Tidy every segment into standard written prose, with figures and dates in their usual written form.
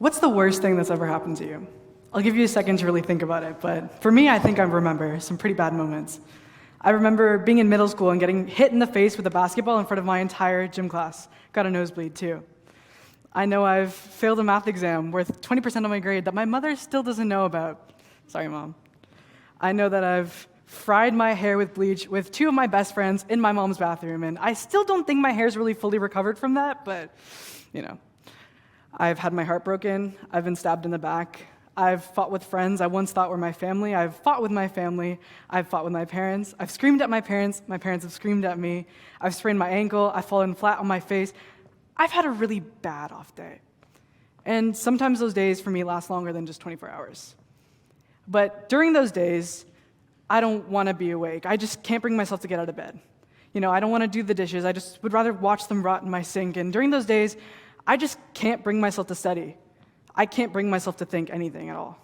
What's the worst thing that's ever happened to you? I'll give you a second to really think about it, but for me, I think I remember some pretty bad moments. I remember being in middle school and getting hit in the face with a basketball in front of my entire gym class. Got a nosebleed, too. I know I've failed a math exam worth 20% of my grade that my mother still doesn't know about. Sorry, Mom. I know that I've fried my hair with bleach with two of my best friends in my mom's bathroom, and I still don't think my hair's really fully recovered from that, but, you know. I've had my heart broken. I've been stabbed in the back. I've fought with friends I once thought were my family. I've fought with my family. I've fought with my parents. I've screamed at my parents. My parents have screamed at me. I've sprained my ankle. I've fallen flat on my face. I've had a really bad off day. And sometimes those days for me last longer than just 24 hours. But during those days, I don't want to be awake. I just can't bring myself to get out of bed. I don't want to do the dishes. I just would rather watch them rot in my sink. And during those days, I just can't bring myself to study. I can't bring myself to think anything at all.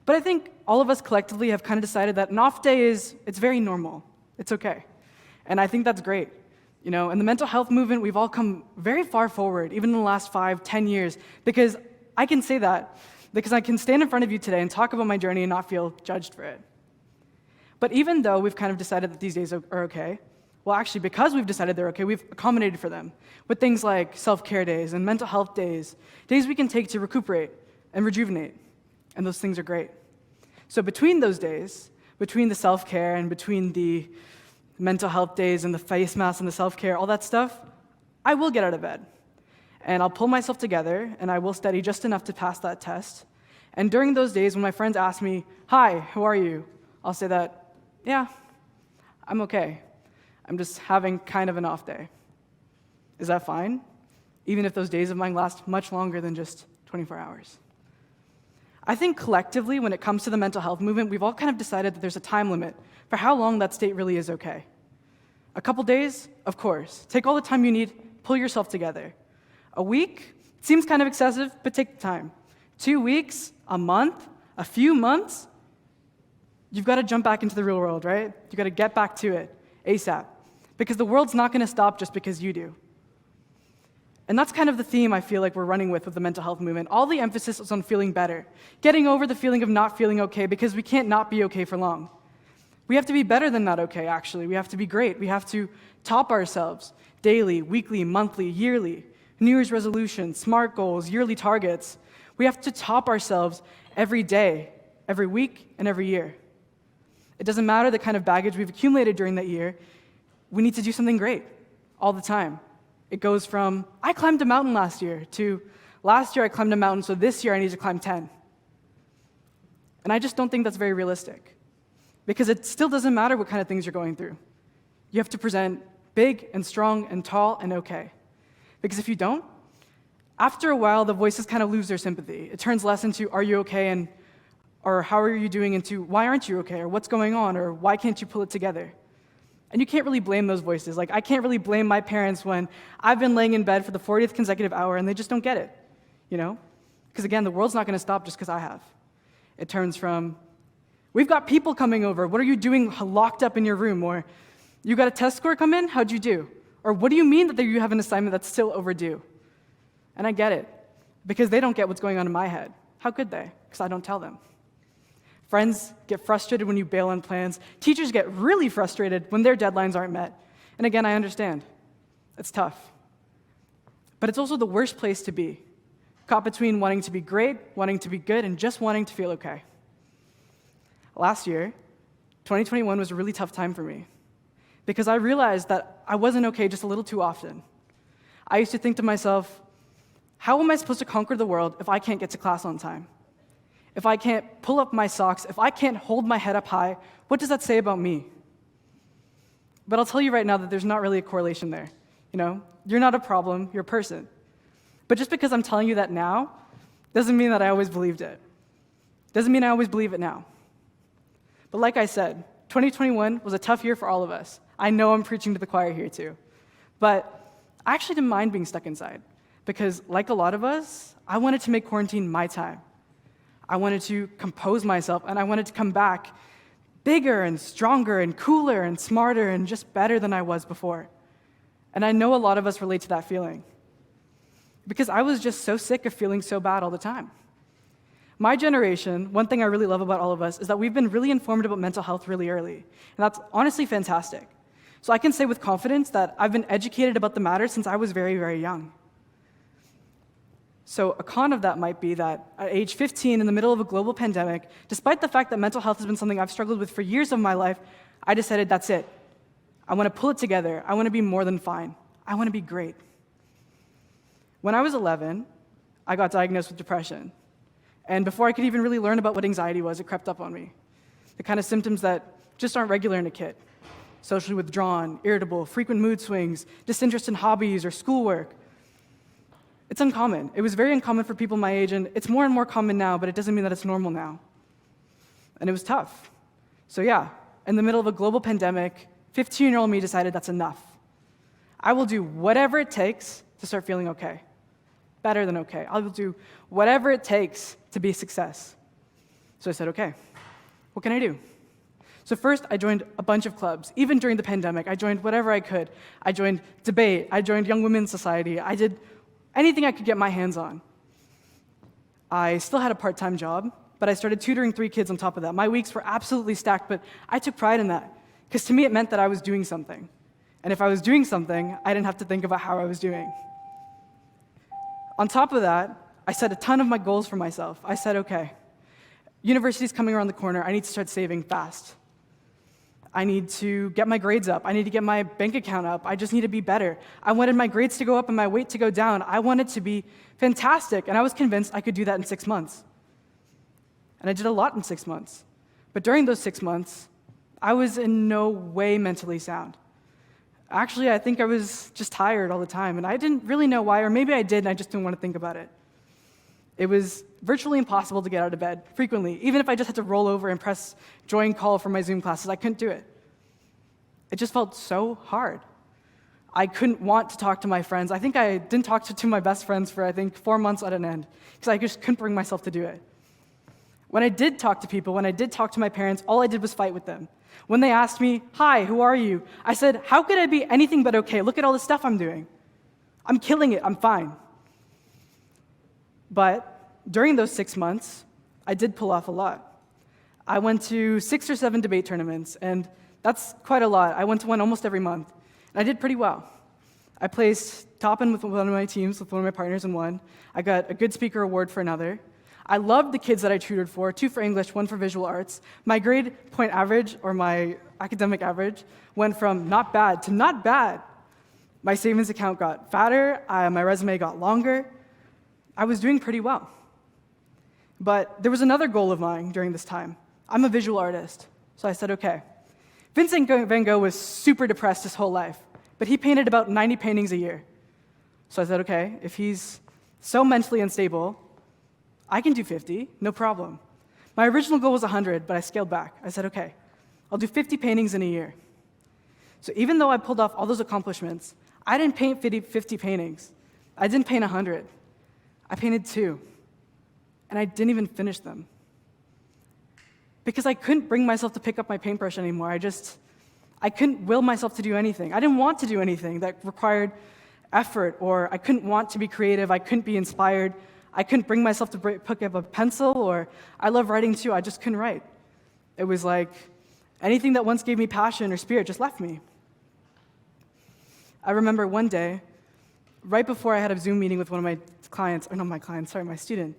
But I think all of us collectively have kind of decided that an off day it's very normal. It's okay. And I think that's great. In the mental health movement, we've all come very far forward, even in the last 5, 10 years, because I can say that, because I can stand in front of you today and talk about my journey and not feel judged for it. But even though we've kind of decided that these days are okay, well, actually, because we've decided they're okay, we've accommodated for them with things like self-care days and mental health days, days we can take to recuperate and rejuvenate, and those things are great. So between those days, between the self-care and between the mental health days and the face masks and the self-care, all that stuff, I will get out of bed. And I'll pull myself together, and I will study just enough to pass that test. And during those days, when my friends ask me, "Hi, how are you?" I'll say that, "Yeah, I'm okay. I'm just having kind of an off day." Is that fine? Even if those days of mine last much longer than just 24 hours. I think collectively, when it comes to the mental health movement, we've all kind of decided that there's a time limit for how long that state really is okay. A couple days? Of course. Take all the time you need, pull yourself together. A week? Seems kind of excessive, but take the time. 2 weeks? A month? A few months? You've got to jump back into the real world, right? You've got to get back to it ASAP. Because the world's not going to stop just because you do. And that's kind of the theme I feel like we're running with the mental health movement. All the emphasis is on feeling better, getting over the feeling of not feeling okay, because we can't not be okay for long. We have to be better than not okay, actually. We have to be great. We have to top ourselves daily, weekly, monthly, yearly, New Year's resolutions, SMART goals, yearly targets. We have to top ourselves every day, every week, and every year. It doesn't matter the kind of baggage we've accumulated during that year. We need to do something great all the time. It goes from, I climbed a mountain last year, to last year I climbed a mountain, so this year I need to climb 10. And I just don't think that's very realistic. Because it still doesn't matter what kind of things you're going through. You have to present big and strong and tall and okay. Because if you don't, after a while, the voices kind of lose their sympathy. It turns less into, are you okay, or how are you doing, into, why aren't you okay, or what's going on, or why can't you pull it together? And you can't really blame those voices. Like, I can't really blame my parents when I've been laying in bed for the 40th consecutive hour and they just don't get it, Because again, the world's not going to stop just because I have. It turns from, we've got people coming over, what are you doing locked up in your room? Or, you got a test score come in, how'd you do? Or, what do you mean that you have an assignment that's still overdue? And I get it, because they don't get what's going on in my head. How could they? Because I don't tell them. Friends get frustrated when you bail on plans. Teachers get really frustrated when their deadlines aren't met. And again, I understand. It's tough. But it's also the worst place to be, caught between wanting to be great, wanting to be good, and just wanting to feel okay. Last year, 2021 was a really tough time for me, because I realized that I wasn't okay just a little too often. I used to think to myself, how am I supposed to conquer the world if I can't get to class on time? If I can't pull up my socks, if I can't hold my head up high, what does that say about me? But I'll tell you right now that there's not really a correlation there. You're not a problem, you're a person. But just because I'm telling you that now, doesn't mean that I always believed it. Doesn't mean I always believe it now. But like I said, 2021 was a tough year for all of us. I know I'm preaching to the choir here too. But I actually didn't mind being stuck inside, because like a lot of us, I wanted to make quarantine my time. I wanted to compose myself, and I wanted to come back bigger and stronger and cooler and smarter and just better than I was before. And I know a lot of us relate to that feeling. because I was just so sick of feeling so bad all the time. My generation, one thing I really love about all of us is that we've been really informed about mental health really early, and that's honestly fantastic. So I can say with confidence that I've been educated about the matter since I was very, very young. So a con of that might be that at age 15, in the middle of a global pandemic, despite the fact that mental health has been something I've struggled with for years of my life, I decided that's it. I want to pull it together. I want to be more than fine. I want to be great. When I was 11, I got diagnosed with depression. And before I could even really learn about what anxiety was, it crept up on me. The kind of symptoms that just aren't regular in a kid. Socially withdrawn, irritable, frequent mood swings, disinterest in hobbies or schoolwork. It's uncommon. It was very uncommon for people my age, and it's more and more common now, but it doesn't mean that it's normal now. And it was tough. So yeah, in the middle of a global pandemic, 15-year-old me decided that's enough. I will do whatever it takes to start feeling okay. Better than okay. I will do whatever it takes to be a success. So I said, okay, what can I do? So first, I joined a bunch of clubs. Even during the pandemic, I joined whatever I could. I joined debate. I joined Young Women's Society. I did anything I could get my hands on. I still had a part-time job, but I started tutoring 3 kids on top of that. My weeks were absolutely stacked, but I took pride in that, because to me it meant that I was doing something. And if I was doing something, I didn't have to think about how I was doing. On top of that, I set a ton of my goals for myself. I said, okay, university's coming around the corner. I need to start saving fast. I need to get my grades up. I need to get my bank account up. I just need to be better. I wanted my grades to go up and my weight to go down. I wanted to be fantastic, and I was convinced I could do that in 6 months. And I did a lot in 6 months. But during those 6 months, I was in no way mentally sound. Actually, I think I was just tired all the time, and I didn't really know why, or maybe I did, and I just didn't want to think about it. It was virtually impossible to get out of bed, frequently. Even if I just had to roll over and press join call for my Zoom classes, I couldn't do it. It just felt so hard. I couldn't want to talk to my friends. I think I didn't talk to my best friends for, 4 months at an end, because I just couldn't bring myself to do it. When I did talk to people, when I did talk to my parents, all I did was fight with them. When they asked me, hi, who are you? I said, how could I be anything but okay? Look at all the stuff I'm doing. I'm killing it, I'm fine. But during those 6 months, I did pull off a lot. I went to 6 or 7 debate tournaments, and that's quite a lot. I went to one almost every month, and I did pretty well. I placed top in with one of my teams, with one of my partners in one. I got a good speaker award for another. I loved the kids that I tutored for, 2 for English, 1 for visual arts. My grade point average, or my academic average, went from not bad to not bad. My savings account got fatter, my resume got longer. I was doing pretty well. But there was another goal of mine during this time. I'm a visual artist, so I said, okay. Vincent van Gogh was super depressed his whole life, but he painted about 90 paintings a year. So I said, okay, if he's so mentally unstable, I can do 50, no problem. My original goal was 100, but I scaled back. I said, okay, I'll do 50 paintings in a year. So even though I pulled off all those accomplishments, I didn't paint 50 paintings. I didn't paint 100. I painted 2, and I didn't even finish them. Because I couldn't bring myself to pick up my paintbrush anymore. I couldn't will myself to do anything. I didn't want to do anything that required effort, or I couldn't want to be creative. I couldn't be inspired. I couldn't bring myself to pick up a pencil, or I love writing too. I just couldn't write. It was like anything that once gave me passion or spirit just left me. I remember one day, right before I had a Zoom meeting with one of my clients, or not my client, sorry, my student,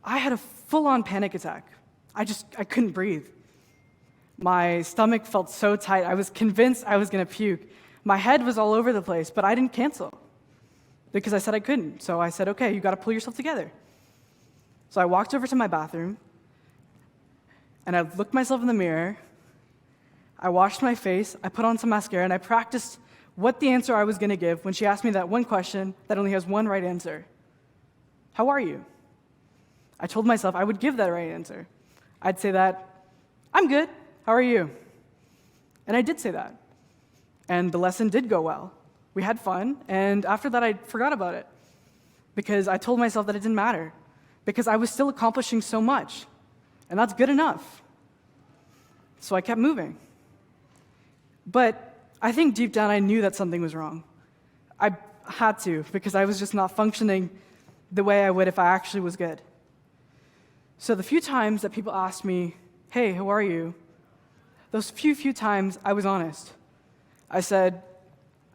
I had a full-on panic attack. I couldn't breathe. My stomach felt so tight. I was convinced I was going to puke. My head was all over the place, but I didn't cancel because I said I couldn't. So I said, okay, you got to pull yourself together. So I walked over to my bathroom, and I looked myself in the mirror. I washed my face. I put on some mascara, and I practiced what the answer I was going to give when she asked me that one question that only has one right answer. How are you? I told myself I would give that right answer. I'd say that, I'm good, how are you? And I did say that. And the lesson did go well. We had fun, and after that I forgot about it. Because I told myself that it didn't matter. Because I was still accomplishing so much. And that's good enough. So I kept moving. But I think deep down I knew that something was wrong. had to, because I was just not functioning the way I would if I actually was good. So the few times that people asked me, hey, how are you? Those few times I was honest. I said,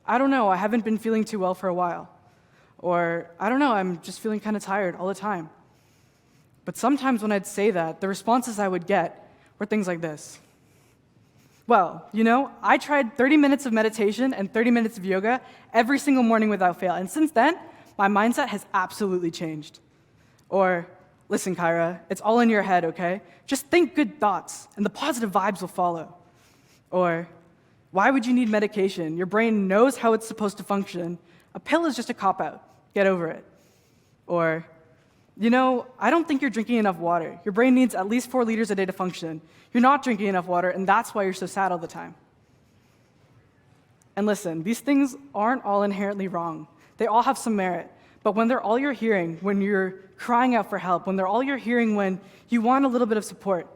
I don't know, I haven't been feeling too well for a while. Or, I don't know, I'm just feeling kind of tired all the time. But sometimes when I'd say that, the responses I would get were things like this. Well, I tried 30 minutes of meditation and 30 minutes of yoga every single morning without fail. And since then, my mindset has absolutely changed. Or, listen, Kyra, it's all in your head, okay? Just think good thoughts, and the positive vibes will follow. Or, why would you need medication? Your brain knows how it's supposed to function. A pill is just a cop-out. Get over it. Or, I don't think you're drinking enough water. Your brain needs at least 4 liters a day to function. You're not drinking enough water, and that's why you're so sad all the time. And listen, these things aren't all inherently wrong. They all have some merit. But when they're all you're hearing when you're crying out for help, when they're all you're hearing when you want a little bit of support,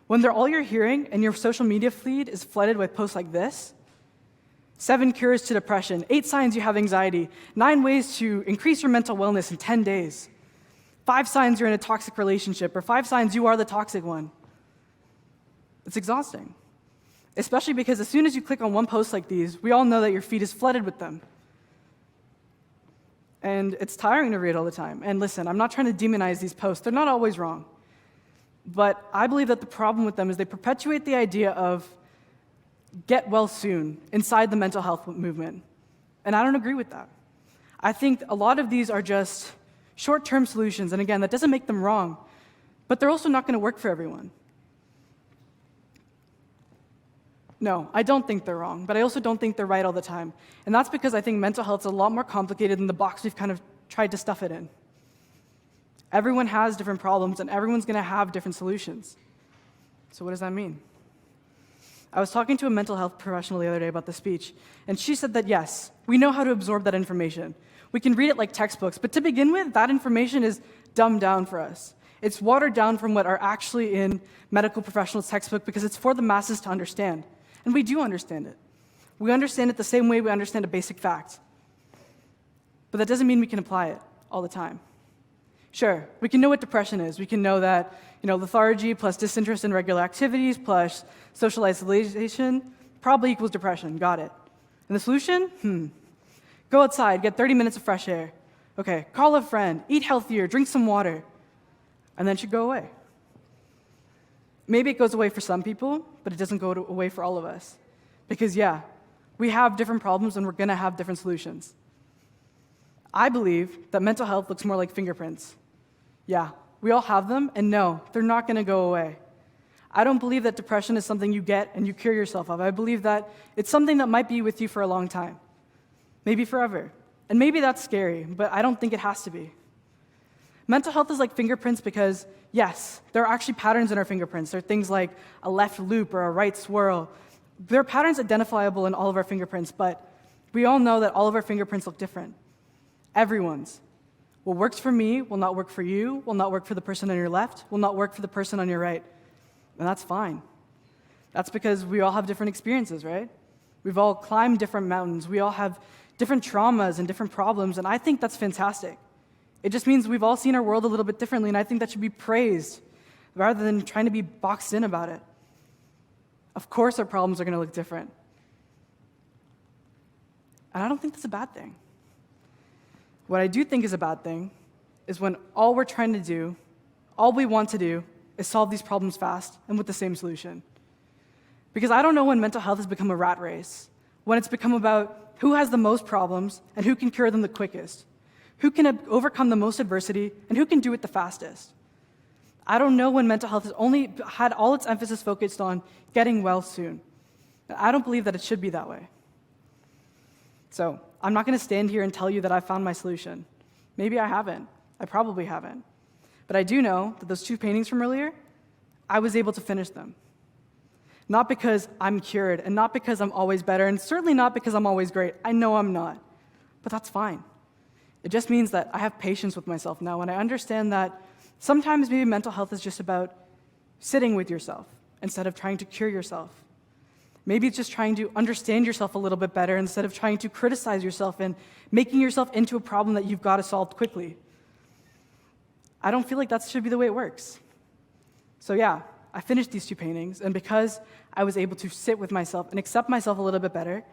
when they're all you're hearing and your social media feed is flooded with posts like this, 7 cures to depression, 8 signs you have anxiety, 9 ways to increase your mental wellness in 10 days, 5 signs you're in a toxic relationship, or 5 signs you are the toxic one. It's exhausting, especially because as soon as you click on one post like these, we all know that your feed is flooded with them. And it's tiring to read all the time. And listen, I'm not trying to demonize these posts. They're not always wrong. But I believe that the problem with them is they perpetuate the idea of get well soon inside the mental health movement. And I don't agree with that. I think a lot of these are just short-term solutions. And again, that doesn't make them wrong. But they're also not going to work for everyone. No, I don't think they're wrong, but I also don't think they're right all the time. And that's because I think mental health is a lot more complicated than the box we've kind of tried to stuff it in. Everyone has different problems, and everyone's going to have different solutions. So what does that mean? I was talking to a mental health professional the other day about the speech, and she said that yes, we know how to absorb that information. We can read it like textbooks, but to begin with, that information is dumbed down for us. It's watered down from what are actually in medical professionals' textbook because it's for the masses to understand. And we do understand it. We understand it the same way we understand a basic fact. But that doesn't mean we can apply it all the time. Sure, we can know what depression is. We can know that, lethargy plus disinterest in regular activities plus social isolation probably equals depression. Got it. And the solution? Go outside, get 30 minutes of fresh air. Okay, call a friend, eat healthier, drink some water, and then it should go away. Maybe it goes away for some people, but it doesn't go away for all of us. Because, we have different problems and we're going to have different solutions. I believe that mental health looks more like fingerprints. Yeah, we all have them, and no, they're not going to go away. I don't believe that depression is something you get and you cure yourself of. I believe that it's something that might be with you for a long time, maybe forever. And maybe that's scary, but I don't think it has to be. Mental health is like fingerprints because, yes, there are actually patterns in our fingerprints. There are things like a left loop or a right swirl. There are patterns identifiable in all of our fingerprints, but we all know that all of our fingerprints look different. Everyone's. What works for me will not work for you, will not work for the person on your left, will not work for the person on your right. And that's fine. That's because we all have different experiences, right? We've all climbed different mountains. We all have different traumas and different problems, and I think that's fantastic. It just means we've all seen our world a little bit differently, and I think that should be praised rather than trying to be boxed in about it. Of course our problems are going to look different. And I don't think that's a bad thing. What I do think is a bad thing is when all we're trying to do, all we want to do, is solve these problems fast and with the same solution. Because I don't know when mental health has become a rat race, when it's become about who has the most problems and who can cure them the quickest. Who can overcome the most adversity, and who can do it the fastest? I don't know when mental health has only had all its emphasis focused on getting well soon. And I don't believe that it should be that way. So I'm not going to stand here and tell you that I found my solution. Maybe I haven't. I probably haven't. But I do know that those 2 paintings from earlier, I was able to finish them. Not because I'm cured, and not because I'm always better, and certainly not because I'm always great. I know I'm not. But that's fine. It just means that I have patience with myself now, and I understand that sometimes maybe mental health is just about sitting with yourself instead of trying to cure yourself. Maybe it's just trying to understand yourself a little bit better instead of trying to criticize yourself and making yourself into a problem that you've got to solve quickly. I don't feel like that should be the way it works. So yeah, I finished these 2 paintings, and because I was able to sit with myself and accept myself a little bit better,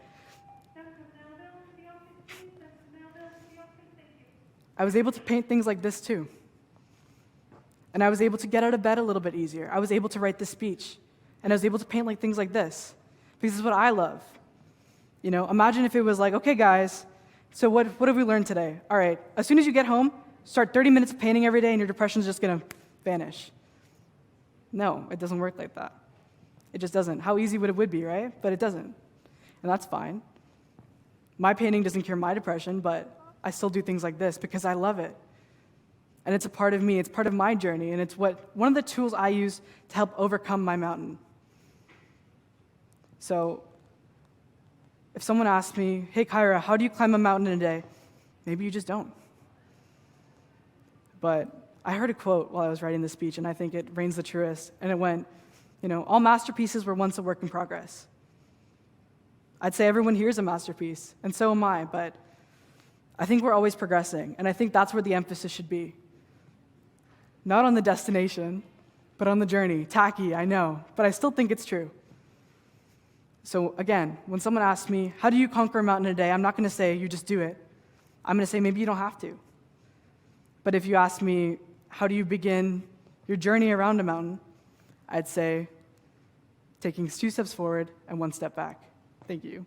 I was able to paint things like this too. And I was able to get out of bed a little bit easier. I was able to write this speech, and I was able to paint like things like this, because this is what I love. Imagine if it was like, okay guys, so what have we learned today? All right, as soon as you get home, start 30 minutes of painting every day and your depression's just gonna vanish. No, it doesn't work like that. It just doesn't. How easy would it be, right? But it doesn't. And that's fine. My painting doesn't cure my depression, but I still do things like this because I love it. And it's a part of me, it's part of my journey, and it's one of the tools I use to help overcome my mountain. So, if someone asks me, hey Kyra, how do you climb a mountain in a day? Maybe you just don't. But I heard a quote while I was writing this speech, and I think it reigns the truest, and it went, all masterpieces were once a work in progress. I'd say everyone here is a masterpiece, and so am I, but I think we're always progressing, and I think that's where the emphasis should be. Not on the destination, but on the journey. Tacky, I know, but I still think it's true. So again, when someone asks me, how do you conquer a mountain in a day? I'm not going to say, you just do it. I'm going to say, maybe you don't have to. But if you ask me, how do you begin your journey around a mountain? I'd say, taking 2 steps forward and 1 step back. Thank you.